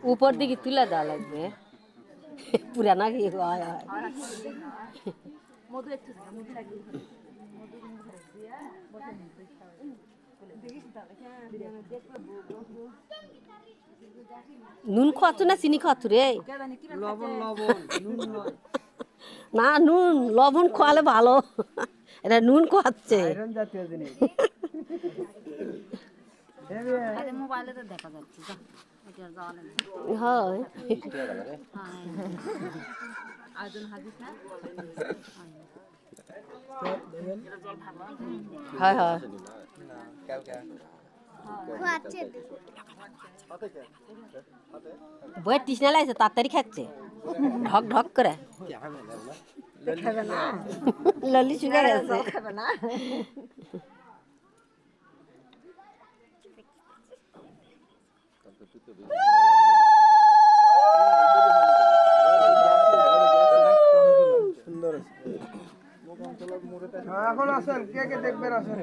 উপর দিকে তুলে দেওয়া লাগবে পুরানা কি হয় নুন খাচ্ছ না চিনি খাচ্ছ রে না নুন লবণ খাওয়ালে ভালো এটা নুন খাচ্ছে মোবাইলে তো দেখা যাচ্ছে হয় হয় বই তৃষ্ণা লাগছে তাড়াতাড়ি খাচ্ছে ঢক ঢক করে ললি শুনে গেছে এখন আসেন কে কে দেখবেন আসেন